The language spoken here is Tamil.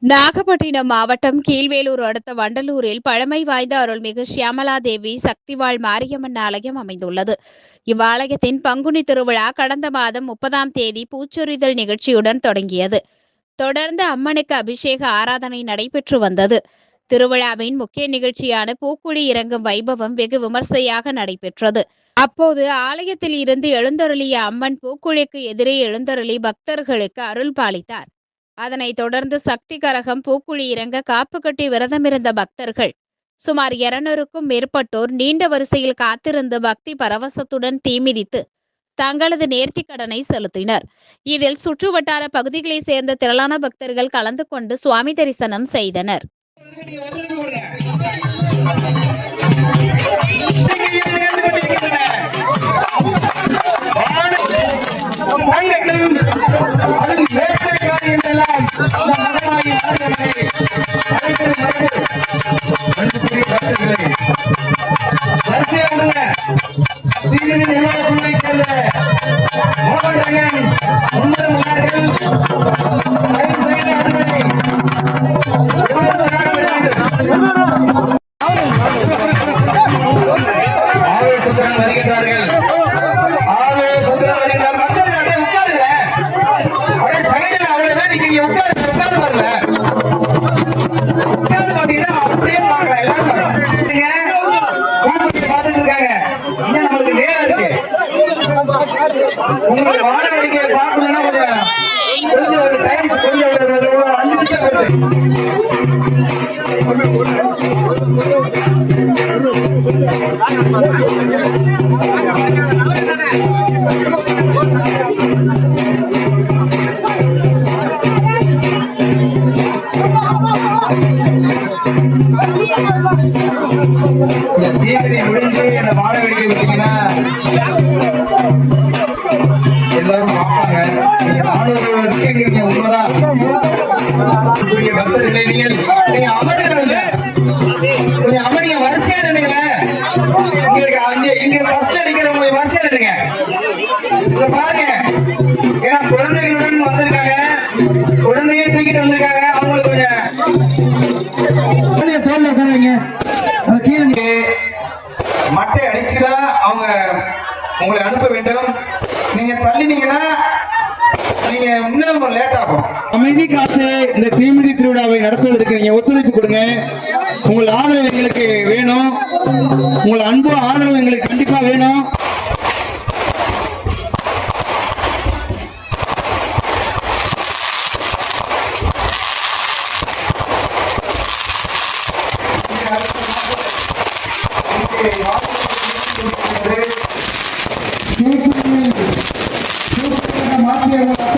நாகப்பட்டினம் மாவட்டம் கீழ்வேலூர் அடுத்த வண்டலூரில் பழமை வாய்ந்த அருள்மிகு ஷியாமலா தேவி சக்திவாள் மாரியம்மன் ஆலயம் அமைந்துள்ளது. இவ்வாலயத்தின் பங்குனி திருவிழா கடந்த மாதம் 30ஆம் தேதி பூச்சொரிதல் நிகழ்ச்சியுடன் தொடங்கியது. தொடர்ந்து அம்மனுக்கு அபிஷேக ஆராதனை நடைபெற்று வந்தது. திருவிழாவின் முக்கிய நிகழ்ச்சியான பூக்குழி இறங்கும் வைபவம் வெகு விமர்சையாக நடைபெற்றது. அப்போது ஆலயத்தில் இருந்து எழுந்தருளிய அம்மன் பூக்குழிக்கு எதிரே எழுந்தருளி பக்தர்களுக்கு அருள் பாலித்தார். அதனைத் தொடர்ந்து சக்தி கரகம் பூக்குழி இறங்க காப்பு கட்டி விரதமிருந்த பக்தர்கள் சுமார் 200க்கும் மேற்பட்டோர் நீண்ட வரிசையில் காத்திருந்து பக்தி பரவசத்துடன் தீமிதித்து தங்களது நேர்த்திக் கடனை செலுத்தினர். இதில் சுற்றுவட்டார பகுதிகளைச் சேர்ந்த திரளான பக்தர்கள் கலந்து கொண்டு சுவாமி தரிசனம் செய்தனர். உங்களுக்கு வாழ வேடிக்கை பார்க்கணும்னா கொஞ்சம் ஒரு டைம் கொஞ்சம் 5 நிமிஷம் முடிஞ்சு அந்த வாழ வேடிக்கை வச்சீங்கன்னா எல்லாரும் பார்ப்பாங்க. நீங்க 400 இருக்கீங்க உண்மைதான். பக்தர்களே நீங்க அமருங்க, கொஞ்சம் அமருங்க, வரிசையா நினைங்க. உங்களுக்கு இங்க ஃபர்ஸ்ட் அடிக்கிறவங்க வரிசையா நினைங்க. இத பாருங்க, ஏன்னா குழந்தைகளுடன் வந்திருக்காங்க, குழந்தைய தூக்கிட்டு வந்திருக்காங்க. அவங்களுக்கு கொஞ்சம் தோல்ல உட்காருங்க. கீழே மட்டை அடிச்சுதான் அவங்க உங்களை அனுப்ப வேண்டும். நீங்க தள்ளினீங்கன்னா நீங்க இன்னும் லேட் ஆகும். அமைதி காத்து இந்த தீமிதி திருவிழாவை நடத்துவதற்கு நீங்க ஒத்துழைப்பு கொடுங்க. உங்கள் ஆதரவு எங்களுக்கு வேணும், உங்கள் அன்பு ஆதரவு எங்களுக்கு கண்டிப்பா வேணும். மாற்றிய